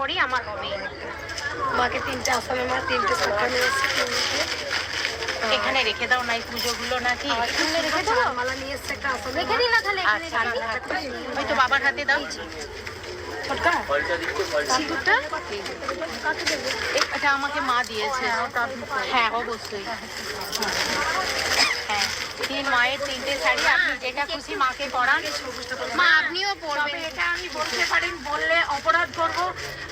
পরই আমার হবেই। মাকে 3টে আসামে মা 3টে সকালে এসেছে। এখানে রেখে দাও নাই পুজোগুলো নাকি? এখানে রেখে দাও। মালা নিয়ে এসেছে একটা আসামে। রেখে দিই না তাহলে? ওই তো বাবার হাতে দাও। ছোটকা সিঁদুরটা এটা আমাকে মা দিয়েছে। হ্যাঁ অবশ্যই। হ্যাঁ 3 মায়ের 3টে শাড়ি, আপনি যেটা খুশি মাকে পরান। মা আপনিও পরবেন। এটা আমি বলতে পারেন, বললে অপরাধ করব,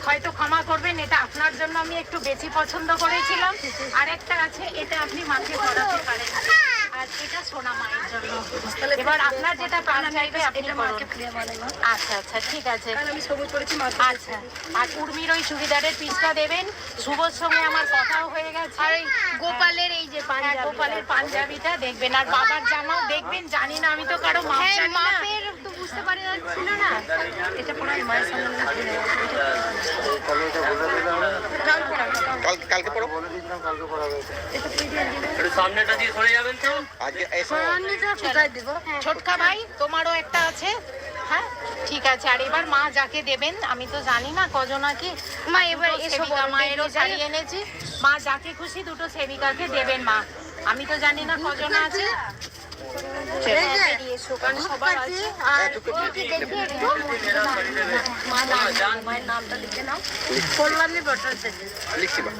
হয়তো ক্ষমা করবেন। এটা আপনার জন্য আমি একটু বেশি পছন্দ করেছিলাম। আর একটা আছে, এটা আপনি মাকে পরাতে পারেন। আর এটা সোনা মায়ের জন্য। এবার আপনার যেটা প্রাণ চাইবে আপনি মাকে প্রিয় বলেন। আচ্ছা আচ্ছা ঠিক আছে। আমি সবুজ পরেছি মাকে। আচ্ছা, আর উর্মির ওই চুড়িদারের পিসটা দেবেন। শুভর সঙ্গে আমার কথাও হয়ে গেছে। আর গোপালের এই যে পাঞ্জাবি, গোপালের পাঞ্জাবিটা দেখবেন। আর বাবার জামাও দেখবেন। জানি না, আমি তো কারো মাপ জানি না। মাপের তো বুঝতে পারি না, ছিল না। এটা পড়াই মায়ের সামনে কালকে পড়ো। সামনেটা দিয়ে সরে যাবেন তো। আজকে এসো। ছোটকা ভাই তোমারও একটা আছে। হ্যাঁ ঠিক আছে। আর এবার মা যাকে দেবেন, আমি তো জানি না কজনাকে মা, এবার সেবিকা মায়েরও শাড়ি এনেছি। মা যাকে খুশি দুটো সেবিকাকে দেবেন মা। আমি তো জানি না কজনা আছে।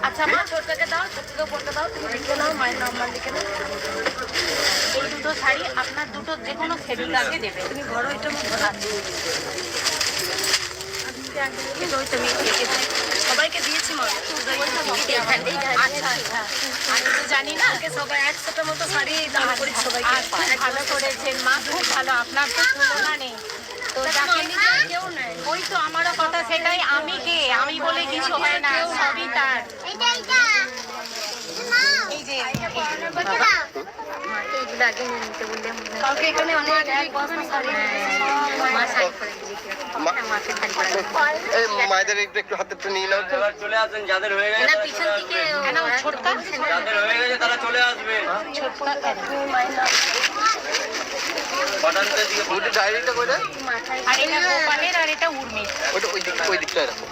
আচ্ছা মা ছোটটাকে দাও, ছোটটাকে পড়তে দাও, তুমি লিখে নাও মায়ের নাম্বার লিখে নাও। এই দুটো শাড়ি আপনার দুটো যে কোনো সেবিকাকে দেবে। তুমি ঘরে এটা সবাইকে দিয়েছি মা। আচ্ছা আচ্ছা, আমি তো জানি না। সবাই 100টার মতো শাড়ি দাম করেছি সবাইকে। ভালো করেছেন মা, খুব ভালো। আপনার তো তুলনা নেই। তো যাকে কেউ নেই। ওই তো আমারও কথা সেটাই। আমি কে? আমি বলে কিছু হয় না, সবই তার। এই যে কালকে এখানে অনেক এক বস্তা শাড়ি মায়েদের একটু হাতে একটু নিয়ে নাও। চলে আসেন যাদের হয়ে গেছে। পিছন থেকে ছোটকা, যাদের হয়ে গেছে তারা চলে আসবে। বাটানটা দিয়ে ওটা ডায়েরিটা কই দেন? আর এটা গোপালের, আর এটা উর্মির। ওটা ওই দিকটা রাখো।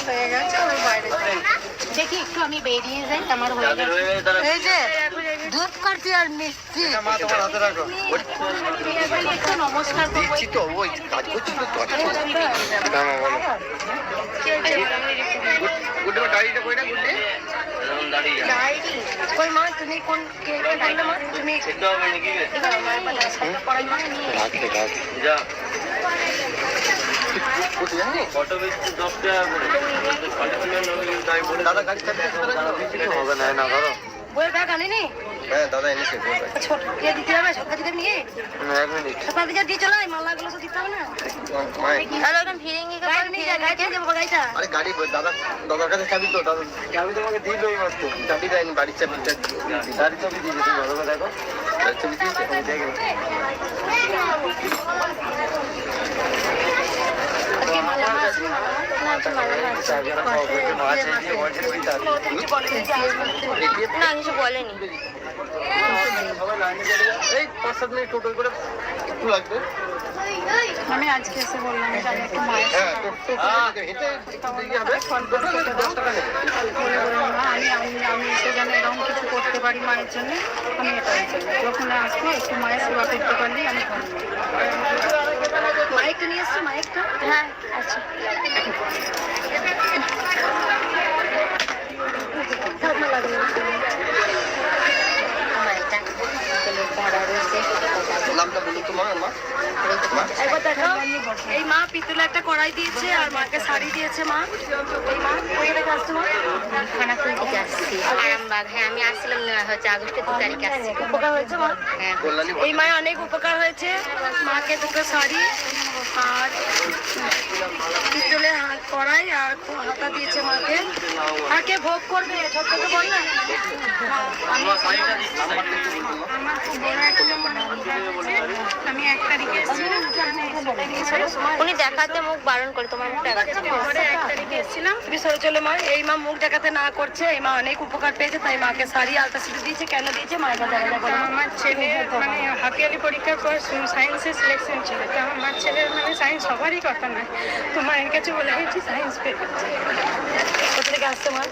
হয়ে গেছে আমার বাইরে। দেখি একটু আমি বেরিয়ে যাই, আমার হয়ে যাদের গেছে। হয়ে গেছে তারা এই যে দুধ কাটি আর মিষ্টি। মা তোমার হাতে রাখো। একটু নমস্কার করবো। দিচ্ছি তো, ওই কাজ করছি তো। না না বলো। গুড্ডে ডায়েরিটা কই না গুড্ডে? এরকম দাঁড়িয়ে যাবে। ডায়েরি কই মা, তুমি কোন কে ডায়েরি মা? তুমি সেটা হবে নাকি রে? রাখলে রাখ। যা কোথায় জানি? ফটো বেশি 10 টাকা করে। দাদা গাড়ি চাবি কিছু হবে না, না করো। বইয়ের ব্যাগ আনিনি? হ্যাঁ দাদা এনেছে বলবে। ছোট কে দিতে হবে? সকাল থেকে নিয়ে 1 মিনিট। সকাল থেকে দিয়ে চলো, এই মালাগুলো সব দিতে হবে না? আর ওরকম ফিরিঙ্গি গাড়ি নিয়ে যা, গাড়ি নিয়ে যাবো গাড়িটা। আরে গাড়ি দাদার কাছে চাবি তো, দাদা চাবি তোমাকে দিল এই মাত্র। চাবি দেয়নি, বাড়ির চাবিটা গাড়ির চাবি দিয়েছে। তুমি ভালো করে দেখো, গাড়ির চাবি দিয়েছে তুমি দেখো। না কিছু বলেনি। এই 5-7 মিনিট টোটো করে একটু লাগবে। আমি আজকে এসে বললাম যে আমি একটু মায়ের হ্যাঁ টোটো হেঁটে একটু দেরি হবে। টোটো 10 টাকা নেবে। আমি এসে যেন এরকম কিছু করতে পারি মায়ের জন্য, আমি এটাই চাই। যখন আসবো একটু মায়ের সেবা করতে পারলেই আমি মাইকটা নিয়ে এসছি। মাইকটা হ্যাঁ আচ্ছা নামটা বলুন তোমার মা। একবার দেখো, এই মা পিতলে একটা কড়াই দিয়েছে আর মাকে শাড়ি দিয়েছে মা। এই মা ওই রেখে আসছো মা? খানাকুল থেকে আসছি, আরামবাগ। হ্যাঁ আমি আসছিলাম হচ্ছে আগস্টের 2 তারিখে আসছি। উপকার হয়েছে মা? হ্যাঁ কল্যাণী এই মায়ের অনেক উপকার হয়েছে। মাকে দুটো শাড়ি আর পিতলের কড়াই আর হাতা দিয়েছে মাকে। আর কে ভোগ করবে? ছোট্টকে বল না। আমি 1 তারিখে এসেছিলাম, উনি দেখাতে মুখ বারণ করে, তোমার মুখটা ঘরে 1 তারিখে এসেছিলাম। তুমি সরে চলে মা। এই মা মুখ দেখাতে না করছে। এই মা অনেক উপকার পেয়েছে, তাই মাকে শাড়ি আলতা সিঁদুর দিয়েছে। কেন দিয়েছে মায়ের কথা বলো। আমার ছেলে মানে হাতিয়ালি পরীক্ষার পর সায়েন্সে সিলেকশন ছিল, তো আমার ছেলের মানে সায়েন্স সবারই কথা নয়, তো মায়ের কাছে বলে গেছি সায়েন্স পেয়ে আসছে মা?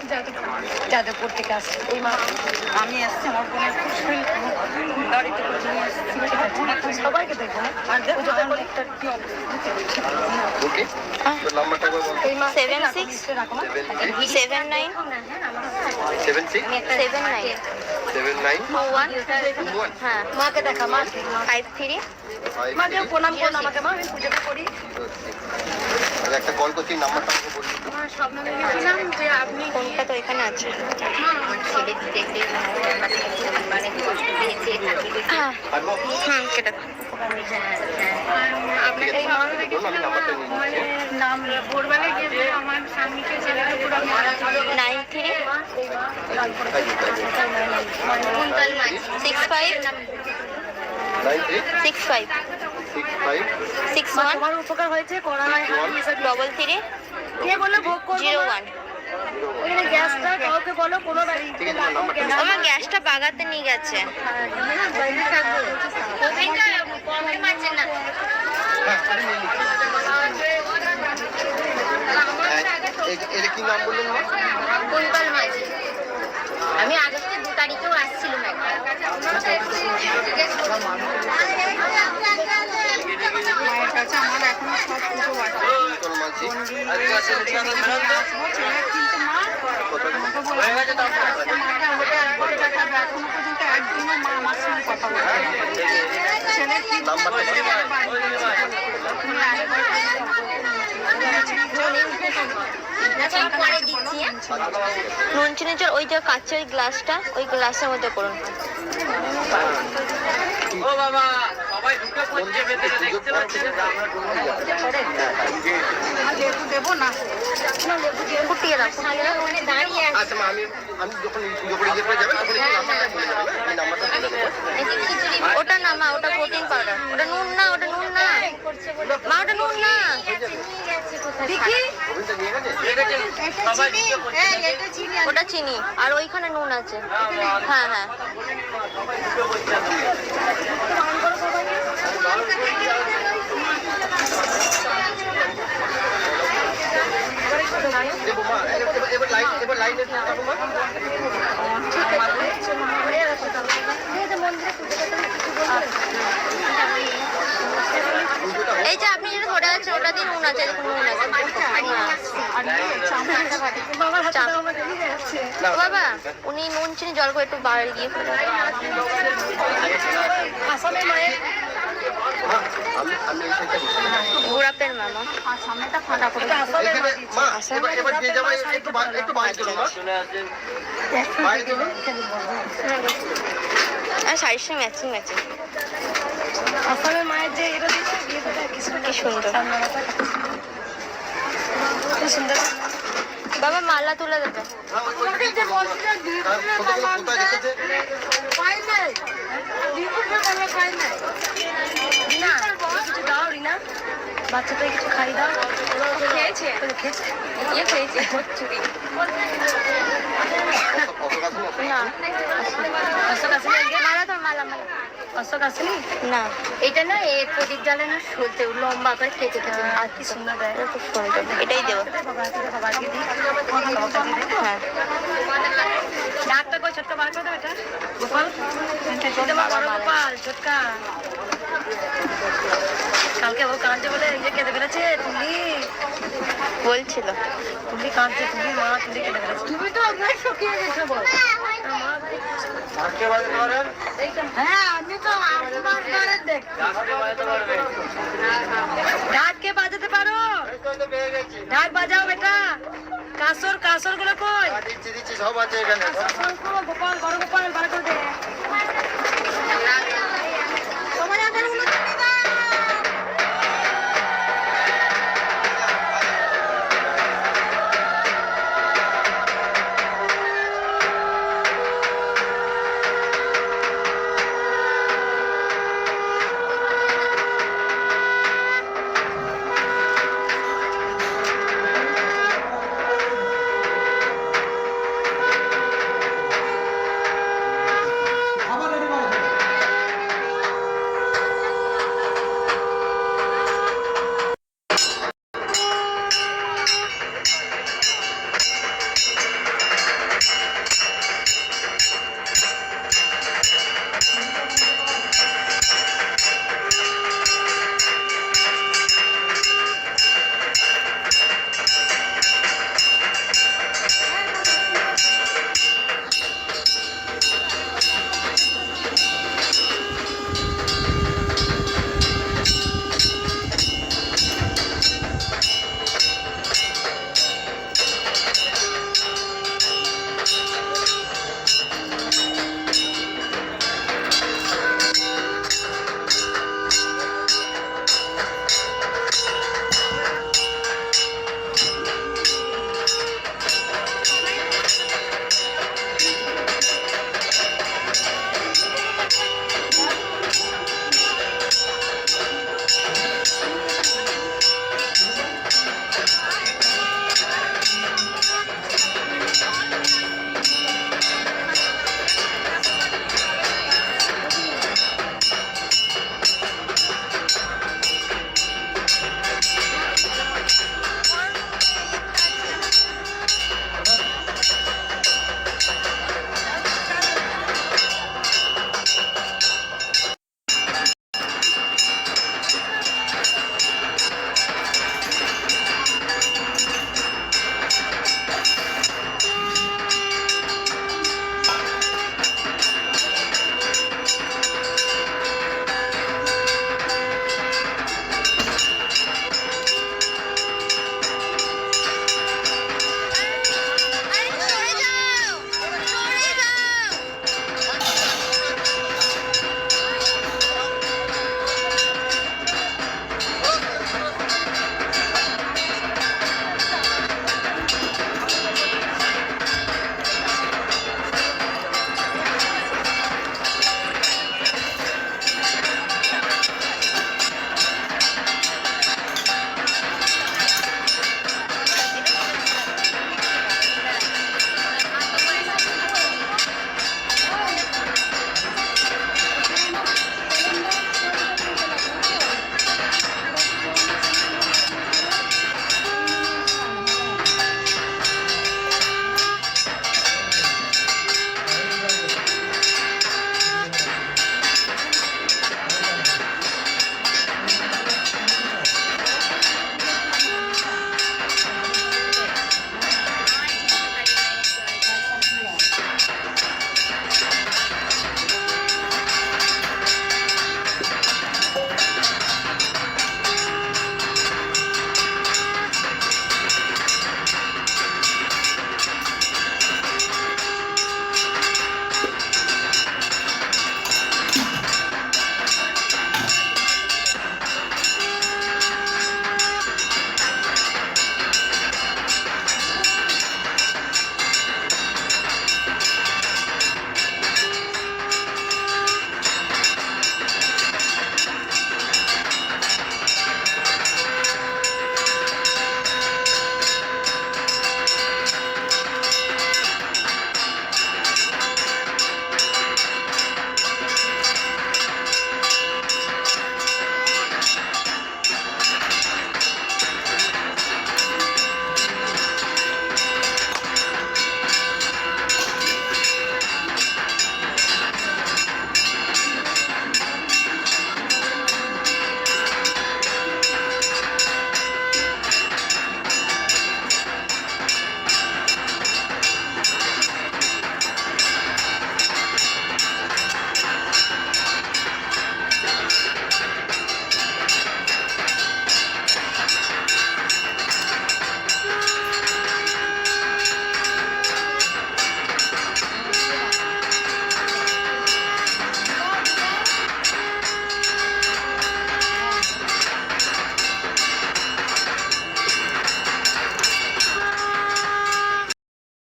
যাদবপুর থেকে আসছে ওই মা। আমি এসছি আমার বোনের খুব শরীর গাড়িতে করে নিয়ে এসেছি। সবাইকে দেখবো না আর পুজোতে বলি ওকে তোর নাম্বারটা একবার বল। এই মা 76 রাখো মা। 79 76 79 79 21 21 হ্যাঁ মাকে দেখা মা। 53 মা কেউ প্রণাম করুন আমাকে মা, আমি পুজোটা করি। আর একটা কল করছি নাম্বারটা আমাকে বলবি। কোনটা তো এখানে আছে পারবো? হুম কেটে দাও। ঠিক আছে, বলুন, আমি নাম্বারটা নিয়ে নিচ্ছি। নাম ভোরবেলায় গিয়ে আমার স্বামীকে ছেলেকে পুরো 93 65 93 65 65 মা 61 তোমার উপকার হয়েছে করা হয়। 33 কে বলে ভোগ করবো মা? 01 ওখানে গ্যাসটা কাউকে বলো কোনো বাড়ি ঠিক আছে, নাম্বারটা আমার গ্যাসটা বাগাতে নিয়ে গেছে এটা কি নাম বললেন মা? কুন্তল মাঝি আমি আগস্টের 2 তারিখেও আসছিলাম মায়ের কাছে আমার এখনো সব পুজো বাকি। চল মাঝি আজকে আছে এদিকে আসুন, বেরোন তো। কিন্তু মা কথা বল। হয়ে গেছে তারপর মাকে আমাকে একবার দেখাবে, এখনো পর্যন্ত একদিনও মা আমার সঙ্গে কথা বলে ছেলের কি নাম্বারটা পরে দিচ্ছি নুন চিনি জল ওই যে কাঁচের গ্লাসটা ওই গ্লাসের মধ্যে করুন ও বাবা সবাই ঢুকে পড়ছে ভেতরে দেখতে পাচ্ছেন লেবু দেবো না? ফুটিয়ে দাও ফুটিয়ে দাও দাঁড়িয়ে আচ্ছা মা, আমি যখন পুজো করে ইয়ে করে যাবেন তখন একটু নাম্বারটা বলে দেবেন। আমি নাম্বারটা বলে দেবো। ওটা না মা ওটা প্রোটিন পাউডার ওটা নুন না ওটা নুন না মা ওটা নুন না দেখি ওইটা নিয়ে গেছে? সবাই ঢুকে পড়ছে ওটা চিনি আর ওইখানে নুন আছে হ্যাঁ হ্যাঁ দেবো মা, এবার লাইনে থাকো মা। এই যে আপনি যেটা ধরে আছেন ওটা দিয়ে নুন আছে দেখুন নুন আছে বাবার হাতে দাও, আমার দেরি হয়ে যাচ্ছে। ও বাবা উনি নুন চিনি জল করে একটু বাড়ি দিয়ে ফেলে আসামে মায়ের মা, আমি এই সাইডটা বলছি। ঘোরাপের মামা সামনেটা ফাটা করে এটা আসামে মা এখানে মা, এবার যে যাবে একটু বাইরে চলুন মা। চলে আসেন বাইরে চলুন। আর শাড়ির সঙ্গে ম্যাচিং ম্যাচিং আসামে মায়ের যে এটা দিচ্ছে বিয়েটা কি কি সুন্দর কি সুন্দর। বাবা মালা তুলে দেবে হ্যাঁ, ওই যে বলছি যে কোথায় যেতেছে? রিনা কিছু দাও রিনা, বাচ্চাটাকে কিছু খাই দাও। খেয়েছে খেয়েছে ইয়ে খেয়েছে কচুরি অশোক আসুন, অশোক। না অশোক আসেনি আজকে? মালা তো মালা মালা অশোক আসেনি? না এটা না এই প্রদীপ জ্বালে না সলতে লম্বা করে কেটে কেটে আর কি সুন্দর দেয়। এটা খুব সুন্দর এটাই দেবো বাবাকে দিই। হ্যাঁ ডাকটা কই ছোটকা বার করে দাও এটা। গোপাল এটা মা বড় গোপাল ছোটকা। কালকে ও কাঁদছে বলে ইয়ে কেঁদে ফেলেছে তুলি। বলছিল তুলি কাঁদছে, তুলি মা তুলি কেঁদে ফেলেছে। তুমি তো একবার শুকিয়ে গেছো বল। আজকে বাজে পারেন হ্যাঁ আমি তো আমার ঘরে দেখ। আজকে বাজতে পারবে ঢাক কে বাজাতে পারো? পেয়ে গেছি। ঢাক বাজাও বেটা। কাসর কাসর গুলো কই? দিচ্ছি সব আছে এখানে। গোপাল বড় গোপাল বার করে দে।